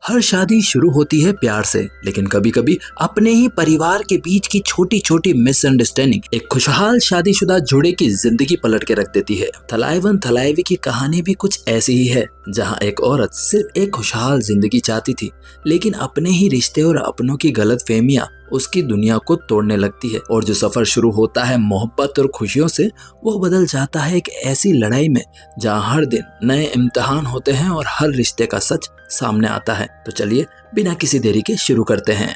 हर शादी शुरू होती है प्यार से, लेकिन कभी कभी अपने ही परिवार के बीच की छोटी छोटी मिसअंडरस्टैंडिंग एक खुशहाल शादीशुदा जोड़े की जिंदगी पलट के रख देती है। थलाइवन थलाइवी की कहानी भी कुछ ऐसी ही है, जहां एक औरत सिर्फ एक खुशहाल जिंदगी चाहती थी, लेकिन अपने ही रिश्ते और अपनों की गलतफहमियां उसकी दुनिया को तोड़ने लगती है। और जो सफर शुरू होता है मोहब्बत और खुशियों से, वो बदल जाता है एक ऐसी लड़ाई में जहां हर दिन नए इम्तिहान होते हैं और हर रिश्ते का सच सामने आता है। तो चलिए बिना किसी देरी के शुरू करते हैं।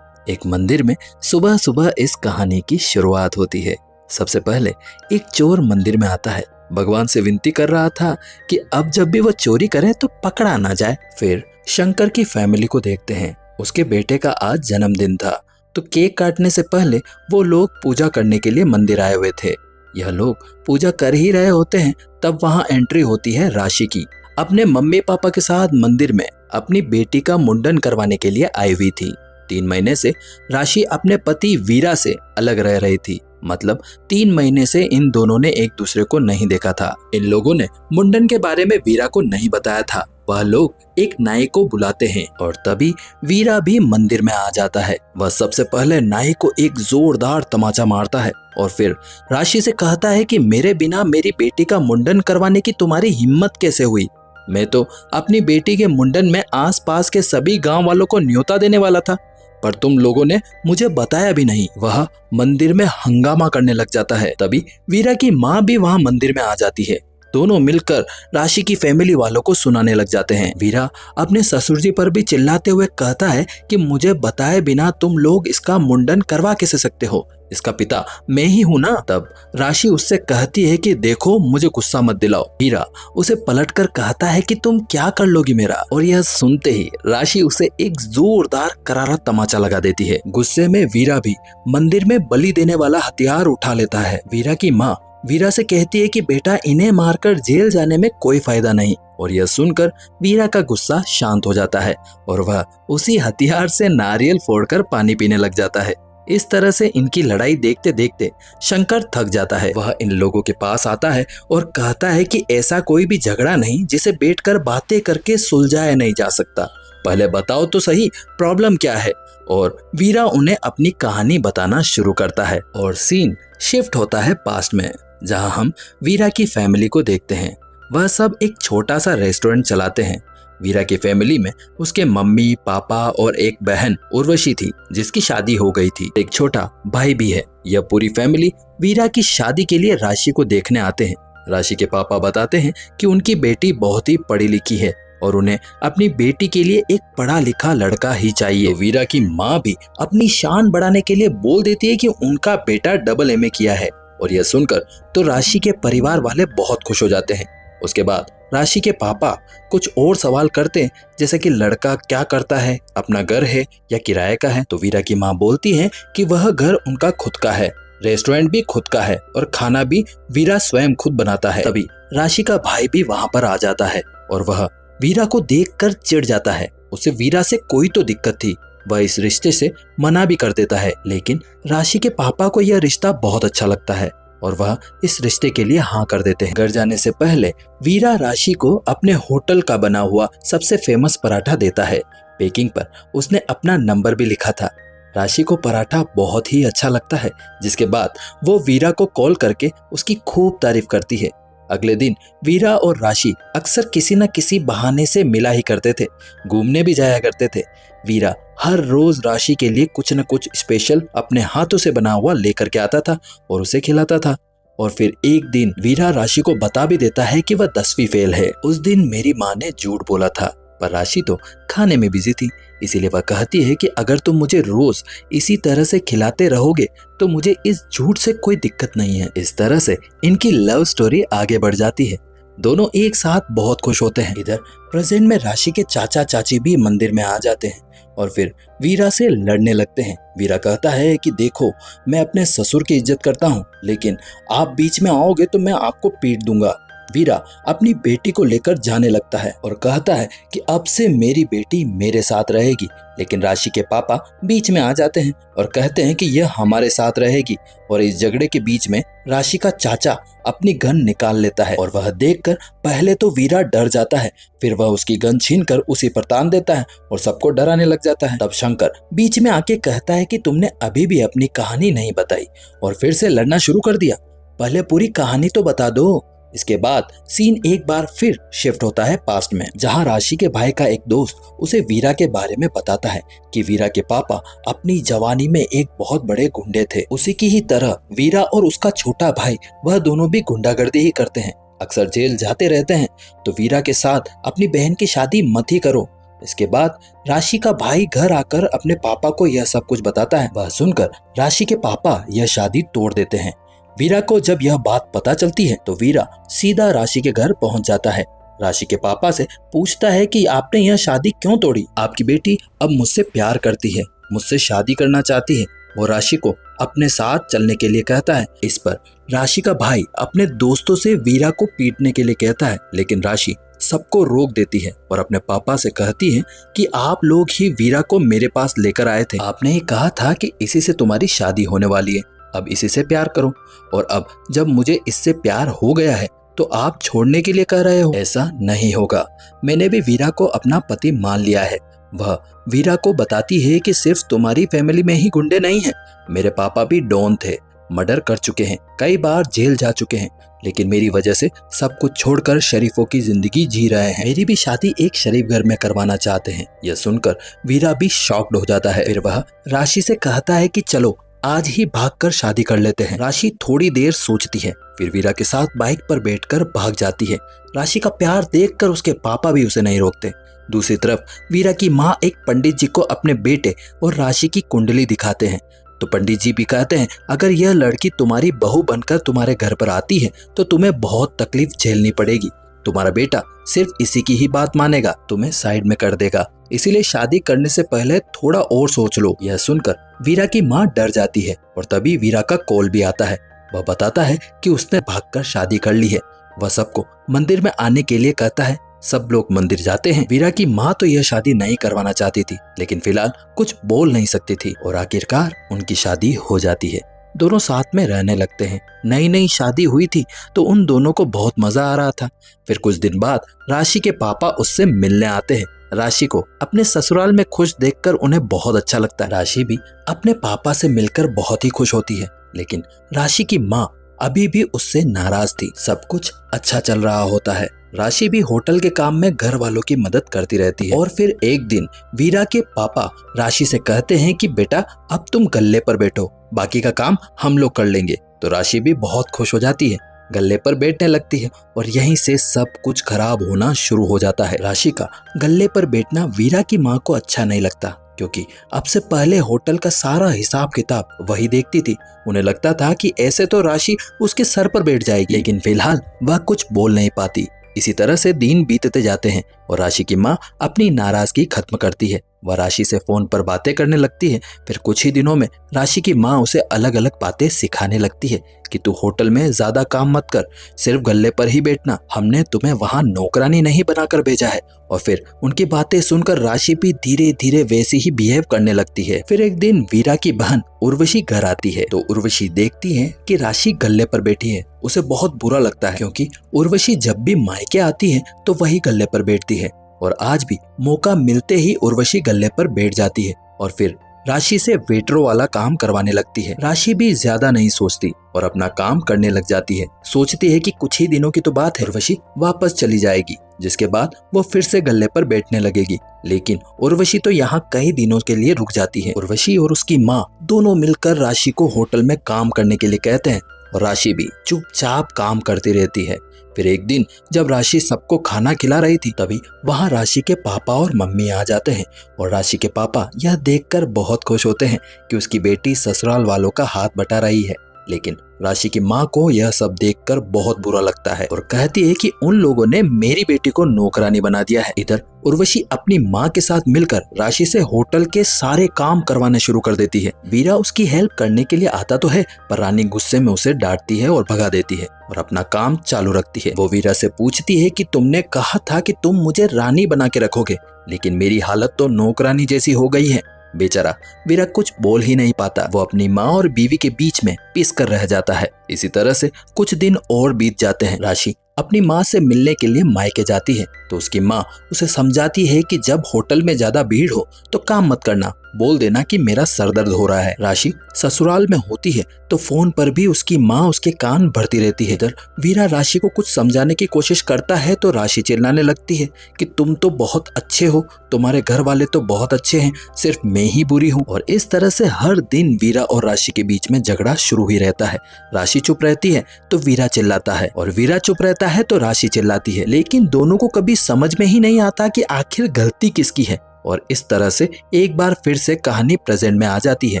एक मंदिर में सुबह सुबह इस कहानी की शुरुआत होती है। सबसे पहले एक चोर मंदिर में आता है, भगवान से विनती कर रहा था कि अब जब भी वो चोरी करे तो पकड़ा ना जाए। फिर शंकर की फैमिली को देखते हैं। उसके बेटे का आज जन्मदिन था, तो केक काटने से पहले वो लोग पूजा करने के लिए मंदिर आए हुए थे। यह लोग पूजा कर ही रहे होते हैं, तब वहां एंट्री होती है राशि की। अपने मम्मी पापा के साथ मंदिर में अपनी बेटी का मुंडन करवाने के लिए आई हुई थी। 3 महीने से राशि अपने पति वीरा से अलग रह रही थी, मतलब 3 महीने से इन दोनों ने एक दूसरे को नहीं देखा था। इन लोगों ने मुंडन के बारे में वीरा को नहीं बताया था। वह लोग एक नाई को बुलाते हैं और तभी वीरा भी मंदिर में आ जाता है। वह सबसे पहले नाई को एक जोरदार तमाचा मारता है और फिर राशि से कहता है कि मेरे बिना मेरी बेटी का मुंडन करवाने की तुम्हारी हिम्मत कैसे हुई? मैं तो अपनी बेटी के मुंडन में आसपास के सभी गांव वालों को न्योता देने वाला था, पर तुम लोगों ने मुझे बताया भी नहीं। वह मंदिर में हंगामा करने लग जाता है। तभी वीरा की माँ भी वहाँ मंदिर में आ जाती है। दोनों मिलकर राशि की फैमिली वालों को सुनाने लग जाते हैं। वीरा अपने ससुर जी पर भी चिल्लाते हुए कहता है कि मुझे बताए बिना तुम लोग इसका मुंडन करवा कैसे सकते हो? इसका पिता मैं ही हूँ ना। तब राशि उससे कहती है कि देखो, मुझे गुस्सा मत दिलाओ। वीरा उसे पलटकर कहता है कि तुम क्या कर लोगी मेरा? और यह सुनते ही राशि उसे एक जोरदार करारा तमाचा लगा देती है। गुस्से में वीरा भी मंदिर में बलि देने वाला हथियार उठा लेता है। वीरा की माँ वीरा से कहती है कि बेटा, इन्हें मारकर जेल जाने में कोई फायदा नहीं। और यह सुनकर वीरा का गुस्सा शांत हो जाता है और वह उसी हथियार से नारियल फोड़कर पानी पीने लग जाता है। इस तरह से इनकी लड़ाई देखते देखते शंकर थक जाता है। वह इन लोगों के पास आता है और कहता है कि ऐसा कोई भी झगड़ा नहीं जिसे बैठकर बातें करके सुलझाया नहीं जा सकता। पहले बताओ तो सही, प्रॉब्लम क्या है? और वीरा उन्हें अपनी कहानी बताना शुरू करता है और सीन शिफ्ट होता है पास्ट में, जहां हम वीरा की फैमिली को देखते हैं। वह सब एक छोटा सा रेस्टोरेंट चलाते हैं। वीरा की फैमिली में उसके मम्मी पापा और एक बहन उर्वशी थी, जिसकी शादी हो गई थी। एक छोटा भाई भी है। यह पूरी फैमिली वीरा की शादी के लिए राशि को देखने आते हैं। राशि के पापा बताते हैं कि उनकी बेटी बहुत ही पढ़ी लिखी है और उन्हें अपनी बेटी के लिए एक पढ़ा लिखा लड़का ही चाहिए। तो वीरा की माँ भी अपनी शान बढ़ाने के लिए बोल देती है कि उनका बेटा डबल एमए किया है। और यह सुनकर तो राशि के परिवार वाले बहुत खुश हो जाते हैं। उसके बाद राशि के पापा कुछ और सवाल करते हैं, जैसे कि लड़का क्या करता है, अपना घर है या किराए का है? तो वीरा की माँ बोलती है कि वह घर उनका खुद का है, रेस्टोरेंट भी खुद का है और खाना भी वीरा स्वयं खुद बनाता है। तभी राशि का भाई भी वहाँ पर आ जाता है और वह वीरा को देखकर चिढ़ जाता है। उसे वीरा से कोई तो दिक्कत थी, वह इस रिश्ते से मना भी कर देता है, लेकिन राशि के पापा को यह रिश्ता बहुत अच्छा लगता है और वह इस रिश्ते के लिए हाँ कर देते हैं। घर जाने से पहले वीरा राशि को अपने होटल का बना हुआ सबसे फेमस पराठा देता है। पैकिंग पर उसने अपना नंबर भी लिखा था। राशि को पराठा बहुत ही अच्छा लगता है, जिसके बाद वो वीरा को कॉल करके उसकी खूब तारीफ करती है। अगले दिन वीरा और राशि अक्सर किसी न किसी बहाने से मिला ही करते थे, घूमने भी जाया करते थे। वीरा हर रोज राशि के लिए कुछ न कुछ स्पेशल अपने हाथों से बना हुआ लेकर के आता था और उसे खिलाता था। और फिर एक दिन वीरा राशि को बता भी देता है कि वह 10वीं फेल है। उस दिन मेरी माँ ने झूठ बोला था, पर राशि तो खाने में बिजी थी, इसीलिए वह कहती है कि अगर तुम मुझे रोज इसी तरह से खिलाते रहोगे तो मुझे इस झूठ से कोई दिक्कत नहीं है। इस तरह से इनकी लव स्टोरी आगे बढ़ जाती है। दोनों एक साथ बहुत खुश होते हैं। इधर प्रेजेंट में राशि के चाचा चाची भी मंदिर में आ जाते हैं और फिर वीरा से लड़ने लगते हैं। वीरा कहता है कि देखो, मैं अपने ससुर की इज्जत करता हूँ, लेकिन आप बीच में आओगे तो मैं आपको पीट दूंगा। वीरा अपनी बेटी को लेकर जाने लगता है और कहता है कि अब से मेरी बेटी मेरे साथ रहेगी, लेकिन राशि के पापा बीच में आ जाते हैं और कहते हैं कि यह हमारे साथ रहेगी। और इस झगड़े के बीच में राशि का चाचा अपनी गन निकाल लेता है और वह देखकर पहले तो वीरा डर जाता है, फिर वह उसकी गन छीनकर उसी पर तान देता है और सबको डराने लग जाता है। तब शंकर बीच में आके कहता है कि तुमने अभी भी अपनी कहानी नहीं बताई और फिर से लड़ना शुरू कर दिया, पहले पूरी कहानी तो बता दो। इसके बाद सीन एक बार फिर शिफ्ट होता है पास्ट में, जहां राशि के भाई का एक दोस्त उसे वीरा के बारे में बताता है कि वीरा के पापा अपनी जवानी में एक बहुत बड़े गुंडे थे। उसी की ही तरह वीरा और उसका छोटा भाई वह दोनों भी गुंडागर्दी ही करते हैं, अक्सर जेल जाते रहते हैं। तो वीरा के साथ अपनी बहन की शादी मत ही करो। इसके बाद राशि का भाई घर आकर अपने पापा को यह सब कुछ बताता है। वह सुनकर राशि के पापा यह शादी तोड़ देते हैं। वीरा को जब यह बात पता चलती है तो वीरा सीधा राशि के घर पहुंच जाता है। राशि के पापा से पूछता है कि आपने यह शादी क्यों तोड़ी? आपकी बेटी अब मुझसे प्यार करती है, मुझसे शादी करना चाहती है। वो राशि को अपने साथ चलने के लिए कहता है। इस पर राशि का भाई अपने दोस्तों से वीरा को पीटने के लिए कहता है, लेकिन राशि सबको रोक देती है और अपने पापा से कहती है कि आप लोग ही वीरा को मेरे पास लेकर आए थे। आपने ही कहा था कि इसी से तुम्हारी शादी होने वाली है, अब इसी से प्यार करो। और अब जब मुझे इससे प्यार हो गया है तो आप छोड़ने के लिए कह रहे हो? ऐसा नहीं होगा, मैंने भी वीरा को अपना पति मान लिया है। वह वीरा को बताती है कि सिर्फ तुम्हारी फैमिली में ही गुंडे नहीं हैं, मेरे पापा भी डॉन थे, मर्डर कर चुके हैं, कई बार जेल जा चुके हैं, लेकिन मेरी वजह से सब कुछ छोड़कर शरीफों की जिंदगी जी रहे हैं। मेरी भी शादी एक शरीफ घर में करवाना चाहते हैं। यह सुनकर वीरा भी शॉक्ड हो जाता है। फिर वह राशि से कहता है कि चलो आज ही भागकर शादी कर लेते हैं। राशि थोड़ी देर सोचती है, फिर वीरा के साथ बाइक पर बैठकर भाग जाती है। राशि का प्यार देखकर उसके पापा भी उसे नहीं रोकते। दूसरी तरफ वीरा की माँ एक पंडित जी को अपने बेटे और राशि की कुंडली दिखाते हैं। तो पंडित जी भी कहते हैं, अगर यह लड़की तुम्हारी बहू बनकर तुम्हारे घर पर आती है तो तुम्हें बहुत तकलीफ झेलनी पड़ेगी। तुम्हारा बेटा सिर्फ इसी की ही बात मानेगा, तुम्हें साइड में कर देगा, इसीलिए शादी करने से पहले थोड़ा और सोच लो। यह सुनकर वीरा की माँ डर जाती है और तभी वीरा का कॉल भी आता है। वह बताता है कि उसने भागकर शादी कर ली है। वह सबको मंदिर में आने के लिए कहता है। सब लोग मंदिर जाते हैं। वीरा की माँ तो यह शादी नहीं करवाना चाहती थी, लेकिन फिलहाल कुछ बोल नहीं सकती थी और आखिरकार उनकी शादी हो जाती है। दोनों साथ में रहने लगते हैं। नई नई शादी हुई थी तो उन दोनों को बहुत मजा आ रहा था। फिर कुछ दिन बाद राशि के पापा उससे मिलने आते हैं। राशि को अपने ससुराल में खुश देखकर उन्हें बहुत अच्छा लगता है। राशि भी अपने पापा से मिलकर बहुत ही खुश होती है, लेकिन राशि की माँ अभी भी उससे नाराज थी। सब कुछ अच्छा चल रहा होता है। राशि भी होटल के काम में घर वालों की मदद करती रहती है। और फिर एक दिन वीरा के पापा राशि से कहते हैं कि बेटा अब तुम गल्ले पर बैठो, बाकी का काम हम लोग कर लेंगे। तो राशि भी बहुत खुश हो जाती है, गल्ले पर बैठने लगती है और यहीं से सब कुछ खराब होना शुरू हो जाता है। राशि का गल्ले पर बैठना वीरा की माँ को अच्छा नहीं लगता, क्योंकि अब से पहले होटल का सारा हिसाब किताब वही देखती थी। उन्हें लगता था कि ऐसे तो राशि उसके सर पर बैठ जाएगी, लेकिन फिलहाल वह कुछ बोल नहीं पाती। इसी तरह से दिन बीतते जाते हैं और राशि की माँ अपनी नाराजगी खत्म करती है। वह राशि से फोन पर बातें करने लगती है। फिर कुछ ही दिनों में राशि की माँ उसे अलग अलग बातें सिखाने लगती है कि तू होटल में ज्यादा काम मत कर, सिर्फ गल्ले पर ही बैठना, हमने तुम्हें वहाँ नौकरानी नहीं बनाकर भेजा है। और फिर उनकी बातें सुनकर राशि भी धीरे धीरे वैसे ही बिहेव करने लगती है। फिर एक दिन वीरा की बहन उर्वशी घर आती है तो उर्वशी देखती है कि राशि गल्ले पर बैठी है। उसे बहुत बुरा लगता है, क्योंकि उर्वशी जब भी मायके आती है तो वही गल्ले पर बैठती है और आज भी मौका मिलते ही उर्वशी गल्ले पर बैठ जाती है और फिर राशि से वेटरों वाला काम करवाने लगती है। राशि भी ज्यादा नहीं सोचती और अपना काम करने लग जाती है। सोचती है कि कुछ ही दिनों की तो बात है, उर्वशी वापस चली जाएगी, जिसके बाद वो फिर से गल्ले पर बैठने लगेगी। लेकिन उर्वशी तो यहाँ कई दिनों के लिए रुक जाती है। उर्वशी और उसकी माँ दोनों मिलकर राशि को होटल में काम करने के लिए कहते हैं और राशि भी चुपचाप काम करती रहती है। फिर एक दिन जब राशि सबको खाना खिला रही थी, तभी वहाँ राशि के पापा और मम्मी आ जाते हैं और राशि के पापा यह देखकर बहुत खुश होते हैं कि उसकी बेटी ससुराल वालों का हाथ बटा रही है। लेकिन राशि की माँ को यह सब देखकर बहुत बुरा लगता है और कहती है कि उन लोगों ने मेरी बेटी को नौकरानी बना दिया है। इधर उर्वशी अपनी माँ के साथ मिलकर राशि से होटल के सारे काम करवाने शुरू कर देती है। वीरा उसकी हेल्प करने के लिए आता तो है, पर रानी गुस्से में उसे डांटती है और भगा देती है और अपना काम चालू रखती है। वो वीरा से पूछती है कि तुमने कहा था कि तुम मुझे रानी बना के रखोगे, लेकिन मेरी हालत तो नौकरानी जैसी हो गई है। बेचारा वीरा कुछ बोल ही नहीं पाता। वो अपनी माँ और बीवी के बीच में पिस कर रह जाता है। इसी तरह से कुछ दिन और बीत जाते हैं। राशि अपनी माँ से मिलने के लिए मायके जाती है तो उसकी माँ उसे समझाती है कि जब होटल में ज्यादा भीड़ हो तो काम मत करना, बोल देना कि मेरा सर दर्द हो रहा है। राशि ससुराल में होती है तो फोन पर भी उसकी माँ उसके कान भरती रहती है। इधर वीरा राशि को कुछ समझाने की कोशिश करता है तो राशि चिल्लाने लगती है कि तुम तो बहुत अच्छे हो, तुम्हारे घर वाले तो बहुत अच्छे हैं, सिर्फ मैं ही बुरी हूँ। और इस तरह से हर दिन वीरा और राशि के बीच में झगड़ा शुरू ही रहता है। राशि चुप रहती है तो वीरा चिल्लाता है और वीरा चुप रहता है तो राशि चिल्लाती है, लेकिन दोनों को कभी समझ में ही नहीं आता कि आखिर गलती किसकी है। और इस तरह से एक बार फिर से कहानी प्रेजेंट में आ जाती है।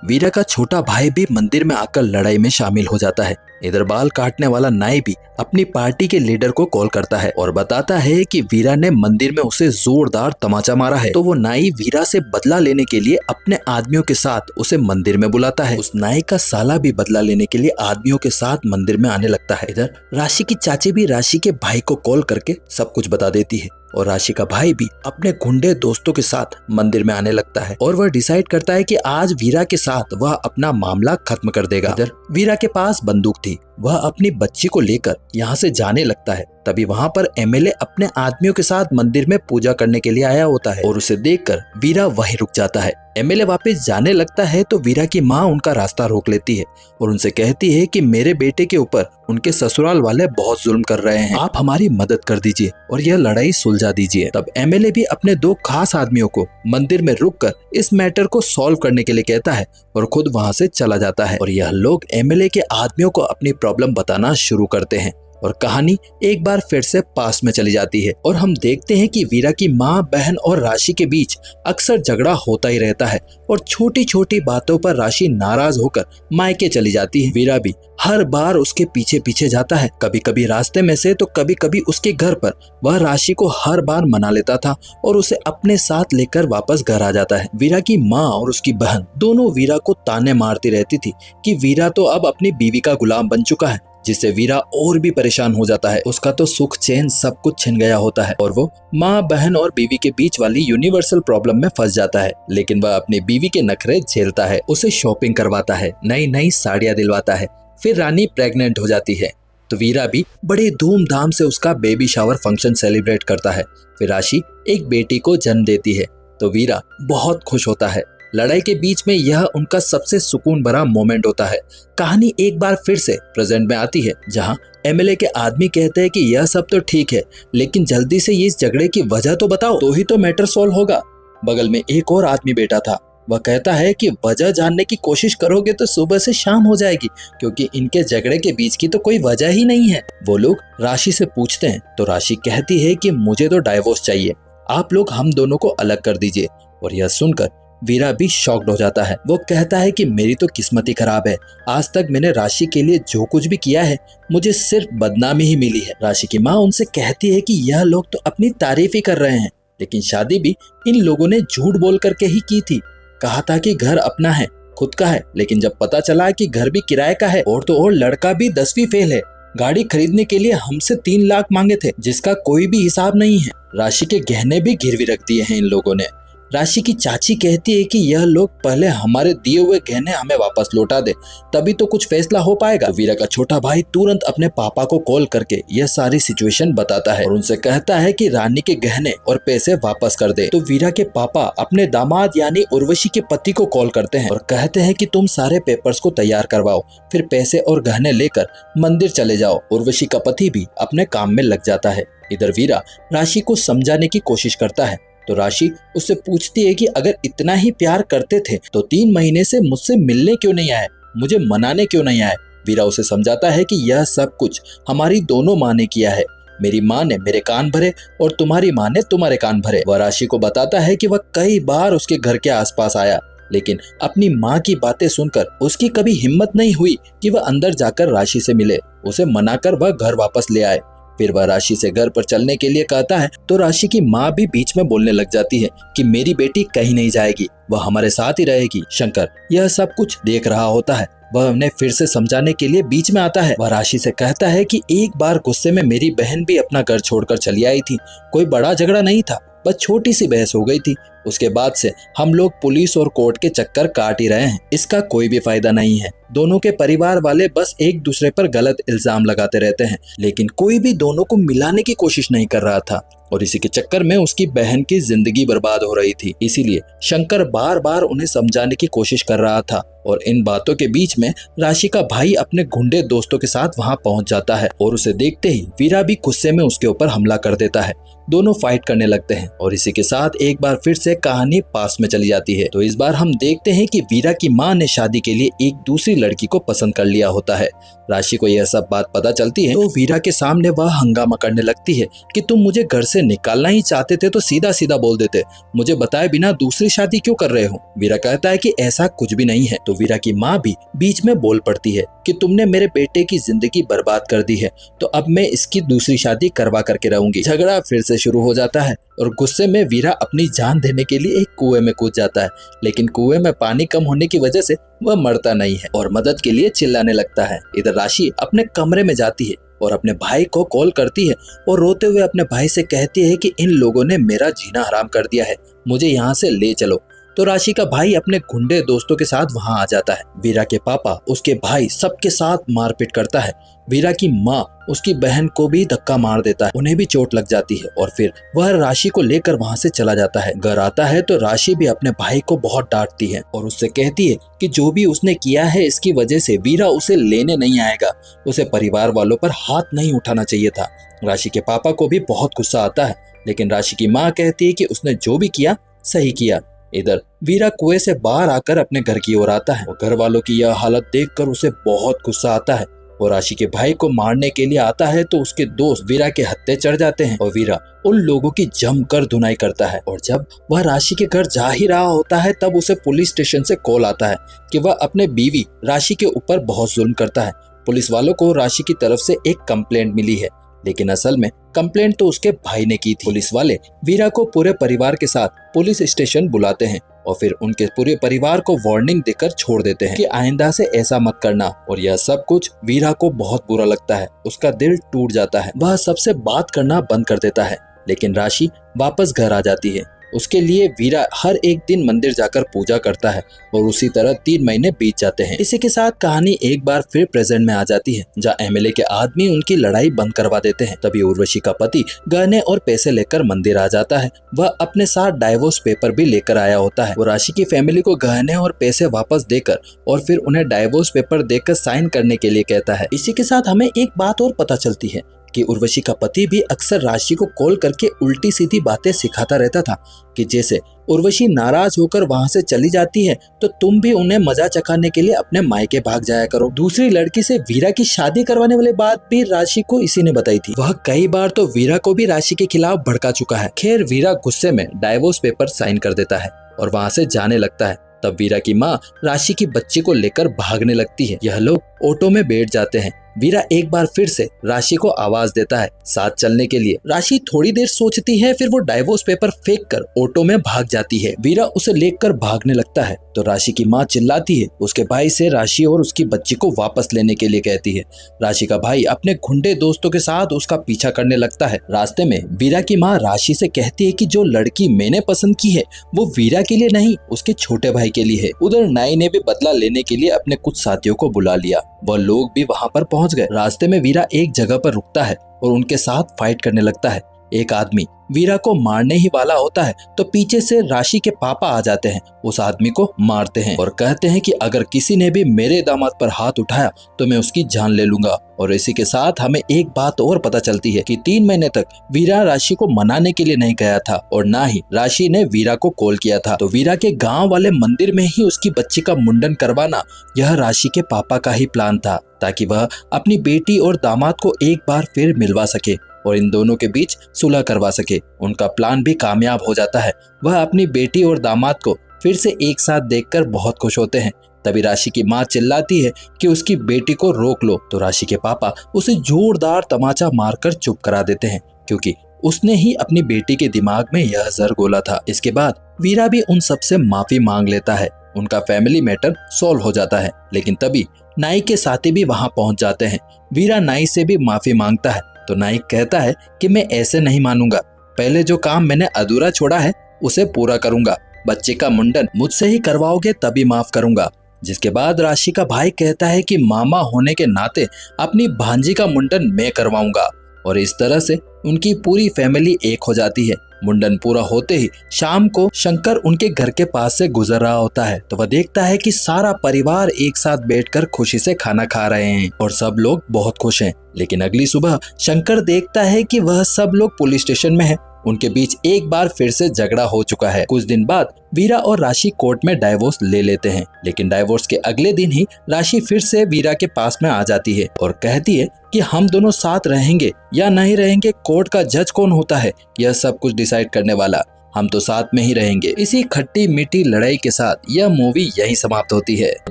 वीरा का छोटा भाई भी मंदिर में आकर लड़ाई में शामिल हो जाता है। इधर बाल काटने वाला नाई भी अपनी पार्टी के लीडर को कॉल करता है और बताता है कि वीरा ने मंदिर में उसे जोरदार तमाचा मारा है। तो वो नाई वीरा से बदला लेने के लिए अपने आदमियों के साथ उसे मंदिर में बुलाता है। उस नाई का साला भी बदला लेने के लिए आदमियों के साथ मंदिर में आने लगता है। इधर राशि की चाची भी राशि के भाई को कॉल करके सब कुछ बता देती है और राशि का भाई भी अपने गुंडे दोस्तों के साथ मंदिर में आने लगता है और वह डिसाइड करता है कि आज वीरा के साथ वह अपना मामला खत्म कर देगा। इधर वीरा के पास बंदूक थी, वह अपनी बच्ची को लेकर यहाँ से जाने लगता है। तभी वहाँ पर एमएलए अपने आदमियों के साथ मंदिर में पूजा करने के लिए आया होता है और उसे देखकर वीरा वहीं रुक जाता है। एमएलए वापस जाने लगता है तो वीरा की माँ उनका रास्ता रोक लेती है और उनसे कहती है कि मेरे बेटे के ऊपर उनके ससुराल वाले बहुत जुल्म कर रहे हैं, आप हमारी मदद कर दीजिए और यह लड़ाई सुलझा दीजिए। तब एमएलए भी अपने दो खास आदमियों को मंदिर में रुककर इस मैटर को सॉल्व करने के लिए कहता है और खुद वहाँ से चला जाता है और यह लोग एमएलए के आदमियों को अपनी प्रॉब्लम बताना शुरू करते हैं और कहानी एक बार फिर से पास में चली जाती है और हम देखते हैं कि वीरा की माँ, बहन और राशि के बीच अक्सर झगड़ा होता ही रहता है और छोटी छोटी बातों पर राशि नाराज होकर मायके चली जाती है। वीरा भी हर बार उसके पीछे पीछे जाता है, कभी कभी रास्ते में से तो कभी कभी उसके घर पर। वह राशि को हर बार मना लेता था और उसे अपने साथ लेकर वापस घर आ जाता है। वीरा की माँ और उसकी बहन दोनों वीरा को ताने मारती रहती थी कि वीरा तो अब अपनी बीवी का गुलाम बन चुका है, जिससे वीरा और भी परेशान हो जाता है। उसका तो सुख चैन सब कुछ छिन गया होता है और वो माँ, बहन और बीवी के बीच वाली यूनिवर्सल प्रॉब्लम में फंस जाता है। लेकिन वह अपनी बीवी के नखरे झेलता है, उसे शॉपिंग करवाता है, नई नई साड़ियाँ दिलवाता है। फिर रानी प्रेग्नेंट हो जाती है तो वीरा भी बड़े धूमधाम से उसका बेबी शावर फंक्शन सेलिब्रेट करता है। फिर राशि एक बेटी को जन्म देती है तो वीरा बहुत खुश होता है। लड़ाई के बीच में यह उनका सबसे सुकून भरा मोमेंट होता है। कहानी एक बार फिर से प्रेजेंट में आती है जहां एमएलए के आदमी कहते हैं कि यह सब तो ठीक है, लेकिन जल्दी से इस झगड़े की वजह तो बताओ, तो ही तो मैटर सॉल्व होगा। बगल में एक और आदमी बैठा था, वह कहता है कि वजह जानने की कोशिश करोगे तो सुबह से शाम हो जाएगी, क्योंकि इनके झगड़े के बीच की तो कोई वजह ही नहीं है। वो लोग राशि से पूछते हैं तो राशि कहती है कि मुझे तो डाइवोर्स चाहिए, आप लोग हम दोनों को अलग कर दीजिए। और यह सुनकर वीरा भी शॉक्ड हो जाता है। वो कहता है कि मेरी तो किस्मत ही खराब है, आज तक मैंने राशि के लिए जो कुछ भी किया है मुझे सिर्फ बदनामी ही मिली है। राशि की माँ उनसे कहती है कि यह लोग तो अपनी तारीफ ही कर रहे हैं, लेकिन शादी भी इन लोगों ने झूठ बोल करके ही की थी। कहा था कि घर अपना है, खुद का है, लेकिन जब पता चला कि घर भी किराए का है और तो और लड़का भी 10वीं फेल है, गाड़ी खरीदने के लिए हमसे 3 लाख मांगे थे जिसका कोई भी हिसाब नहीं है। राशि के गहने भी गिरवी रख दिए हैं इन लोगों ने। राशि की चाची कहती है कि यह लोग पहले हमारे दिए हुए गहने हमें वापस लौटा दे, तभी तो कुछ फैसला हो पाएगा। वीरा का छोटा भाई तुरंत अपने पापा को कॉल करके यह सारी सिचुएशन बताता है और उनसे कहता है कि रानी के गहने और पैसे वापस कर दे। तो वीरा के पापा अपने दामाद यानी उर्वशी के पति को कॉल करते हैं और कहते हैं कि तुम सारे पेपर्स को तैयार करवाओ, फिर पैसे और गहने लेकर मंदिर चले जाओ। उर्वशी का पति भी अपने काम में लग जाता है। इधर वीरा राशि को समझाने की कोशिश करता है तो राशि उससे पूछती है कि अगर इतना ही प्यार करते थे तो 3 महीने से मुझसे मिलने क्यों नहीं आए, मुझे मनाने क्यों नहीं आए। वीरा उसे समझाता है कि यह सब कुछ हमारी दोनों माँ ने किया है, मेरी माँ ने मेरे कान भरे और तुम्हारी माँ ने तुम्हारे कान भरे। वह राशि को बताता है कि वह कई बार उसके घर के आसपास आया, लेकिन अपनी माँ की बातें सुनकर उसकी कभी हिम्मत नहीं हुई कि वह अंदर जाकर राशि से मिले। उसे मनाकर वह घर वापस ले आए। फिर वह राशि से घर पर चलने के लिए कहता है तो राशि की माँ भी बीच में बोलने लग जाती है कि मेरी बेटी कहीं नहीं जाएगी, वह हमारे साथ ही रहेगी। शंकर यह सब कुछ देख रहा होता है। वह उन्हें फिर से समझाने के लिए बीच में आता है। वह राशि से कहता है कि एक बार गुस्से में मेरी बहन भी अपना घर छोड़कर चली आई थी। कोई बड़ा झगड़ा नहीं था, बस छोटी सी बहस हो गई थी। उसके बाद से हम लोग पुलिस और कोर्ट के चक्कर काट ही रहे हैं। इसका कोई भी फायदा नहीं है। दोनों के परिवार वाले बस एक दूसरे पर गलत इल्जाम लगाते रहते हैं, लेकिन कोई भी दोनों को मिलाने की कोशिश नहीं कर रहा था और इसी के चक्कर में उसकी बहन की जिंदगी बर्बाद हो रही थी। इसीलिए शंकर बार बार उन्हें समझाने की कोशिश कर रहा था और इन बातों के बीच में राशि का भाई अपने गुंडे दोस्तों के साथ वहां पहुंच जाता है और उसे देखते ही वीरा भी गुस्से में उसके ऊपर हमला कर देता है। दोनों फाइट करने लगते हैं और इसी के साथ एक बार फिर से कहानी पास में चली जाती है। तो इस बार हम देखते हैं कि वीरा की माँ ने शादी के लिए एक दूसरी लड़की को पसंद कर लिया होता है। राशि को यह सब बात पता चलती है तो वीरा के सामने वह हंगामा करने लगती है कि तुम मुझे घर से निकालना ही चाहते थे तो सीधा सीधा बोल देते, मुझे बताए बिना दूसरी शादी क्यों कर रहे हो। वीरा कहता है कि ऐसा कुछ भी नहीं है। तो वीरा की माँ भी बीच में बोल पड़ती है कि तुमने मेरे बेटे की जिंदगी बर्बाद कर दी है, तो अब मैं इसकी दूसरी शादी करवा करके रहूंगी। झगड़ा फिर से शुरू हो जाता है और गुस्से में वीरा अपनी जान देने के लिए एक कुएं में कूद जाता है, लेकिन कुएं में पानी कम होने की वजह से वह मरता नहीं है और मदद के लिए चिल्लाने लगता है। इधर राशि अपने कमरे में जाती है और अपने भाई को कॉल करती है और रोते हुए अपने भाई से कहती है कि इन लोगों ने मेरा जीना हराम कर दिया है, मुझे यहाँ से ले चलो। तो राशि का भाई अपने गुंडे दोस्तों के साथ वहां आ जाता है। वीरा के पापा, उसके भाई सबके साथ मारपीट करता है। वीरा की माँ उसकी बहन को भी धक्का मार देता है, उन्हें भी चोट लग जाती है और फिर वह राशि को लेकर वहां से चला जाता है। घर आता है तो राशि भी अपने भाई को बहुत डांटती है और उससे कहती है कि जो भी उसने किया है इसकी वजह से वीरा उसे लेने नहीं आएगा, उसे परिवार वालों पर हाथ नहीं उठाना चाहिए था। राशि के पापा को भी बहुत गुस्सा आता है, लेकिन राशि की माँ कहती है कि उसने जो भी किया सही किया। इधर वीरा कुएं से बाहर आकर अपने घर की ओर आता है और घर वालों की यह हालत देखकर उसे बहुत गुस्सा आता है और राशि के भाई को मारने के लिए आता है तो उसके दोस्त वीरा के हत्थे चढ़ जाते हैं और वीरा उन लोगों की जमकर धुनाई करता है। और जब वह राशि के घर जा ही रहा होता है तब उसे पुलिस स्टेशन से कॉल आता है कि वह अपने बीवी राशि के ऊपर बहुत जुल्म करता है। पुलिस वालों को राशि की तरफ से एक कंप्लेंट मिली है, लेकिन असल में कंप्लेंट तो उसके भाई ने की थी। पुलिस वाले वीरा को पूरे परिवार के साथ पुलिस स्टेशन बुलाते हैं और फिर उनके पूरे परिवार को वार्निंग देकर छोड़ देते हैं कि आइंदा से ऐसा मत करना। और यह सब कुछ वीरा को बहुत बुरा लगता है, उसका दिल टूट जाता है, वह सबसे बात करना बंद कर देता है। लेकिन राशि वापस घर आ जाती है। उसके लिए वीरा हर एक दिन मंदिर जाकर पूजा करता है और उसी तरह 3 महीने बीत जाते हैं। इसी के साथ कहानी एक बार फिर प्रेजेंट में आ जाती है, जहाँ एमएलए के आदमी उनकी लड़ाई बंद करवा देते हैं। तभी उर्वशी का पति गहने और पैसे लेकर मंदिर आ जाता है। वह अपने साथ डाइवोर्स पेपर भी लेकर आया होता है। वो राशि की फैमिली को गहने और पैसे वापस देकर और फिर उन्हें डाइवोर्स पेपर देकर साइन करने के लिए कहता है। इसी के साथ हमें एक बात और पता चलती है कि उर्वशी का पति भी अक्सर राशि को कॉल करके उल्टी सीधी बातें सिखाता रहता था कि जैसे उर्वशी नाराज होकर वहां से चली जाती है तो तुम भी उन्हें मजा चखाने के लिए अपने मायके भाग जाया करो। दूसरी लड़की से वीरा की शादी करवाने वाली बात भी राशि को इसी ने बताई थी। वह कई बार तो वीरा को भी राशि के खिलाफ भड़का चुका है। खैर वीरा गुस्से में डाइवोर्स पेपर साइन कर देता है और वहां से जाने लगता है। तब वीरा की माँ राशि की बच्ची को लेकर भागने लगती है। यह लोग ऑटो में बैठ जाते हैं। वीरा एक बार फिर से राशि को आवाज देता है साथ चलने के लिए। राशि थोड़ी देर सोचती है, फिर वो डाइवोर्स पेपर फेंक कर ऑटो में भाग जाती है। वीरा उसे लेकर भागने लगता है तो राशि की माँ चिल्लाती है, उसके भाई से राशि और उसकी बच्ची को वापस लेने के लिए कहती है। राशि का भाई अपने गुंडे दोस्तों के साथ उसका पीछा करने लगता है। रास्ते में वीरा की माँ राशि से कहती है कि जो लड़की मैंने पसंद की है वो वीरा के लिए नहीं, उसके छोटे भाई के लिए है। उधर नाई ने भी बदला लेने के लिए अपने कुछ साथियों को बुला लिया। वह लोग भी वहां पर पहुंच गए। रास्ते में वीरा एक जगह पर रुकता है और उनके साथ फाइट करने लगता है। एक आदमी वीरा को मारने ही वाला होता है तो पीछे से राशि के पापा आ जाते हैं, उस आदमी को मारते हैं और कहते हैं कि अगर किसी ने भी मेरे दामाद पर हाथ उठाया तो मैं उसकी जान ले लूंगा। और इसी के साथ हमें एक बात और पता चलती है कि 3 महीने तक वीरा राशि को मनाने के लिए नहीं गया था और ना ही राशि ने वीरा को कॉल किया था। तो वीरा के गांव वाले मंदिर में ही उसकी बच्ची का मुंडन करवाना यह राशि के पापा का ही प्लान था, ताकि वह अपनी बेटी और दामाद को एक बार फिर मिलवा सके और इन दोनों के बीच सुलह करवा सके। उनका प्लान भी कामयाब हो जाता है। वह अपनी बेटी और दामाद को फिर से एक साथ देखकर बहुत खुश होते हैं। तभी राशि की माँ चिल्लाती है कि उसकी बेटी को रोक लो, तो राशि के पापा उसे जोरदार तमाचा मारकर चुप करा देते हैं, क्योंकि उसने ही अपनी बेटी के दिमाग में यह जहर घोला था। इसके बाद वीरा भी उन सबसे माफी मांग लेता है। उनका फैमिली मैटर सॉल्व हो जाता है। लेकिन तभी नाई के साथी भी वहां पहुंच जाते हैं। वीरा नाई से भी माफी मांगता है, तो नाई कहता है कि मैं ऐसे नहीं मानूंगा, पहले जो काम मैंने अधूरा छोड़ा है उसे पूरा करूंगा। बच्चे का मुंडन मुझसे ही करवाओगे तभी माफ करूंगा। जिसके बाद राशि का भाई कहता है कि मामा होने के नाते अपनी भांजी का मुंडन मैं करवाऊंगा। और इस तरह से उनकी पूरी फैमिली एक हो जाती है। मुंडन पूरा होते ही शाम को शंकर उनके घर के पास से गुजर रहा होता है, तो वह देखता है कि सारा परिवार एक साथ बैठकर खुशी से खाना खा रहे हैं और सब लोग बहुत खुश हैं। लेकिन अगली सुबह शंकर देखता है कि वह सब लोग पुलिस स्टेशन में है। उनके बीच एक बार फिर से झगड़ा हो चुका है। कुछ दिन बाद वीरा और राशि कोर्ट में डाइवोर्स ले लेते हैं। लेकिन डाइवोर्स के अगले दिन ही राशि फिर से वीरा के पास में आ जाती है और कहती है कि हम दोनों साथ रहेंगे या नहीं रहेंगे, कोर्ट का जज कौन होता है यह सब कुछ डिसाइड करने वाला, हम तो साथ में ही रहेंगे। इसी खट्टी मीठी लड़ाई के साथ यह मूवी यहीं समाप्त होती है।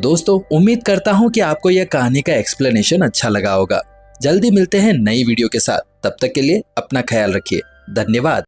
दोस्तों, उम्मीद करता हूँ कि आपको यह कहानी का एक्सप्लेनेशन अच्छा लगा होगा। जल्दी मिलते हैं नई वीडियो के साथ, तब तक के लिए अपना ख्याल रखिए। धन्यवाद।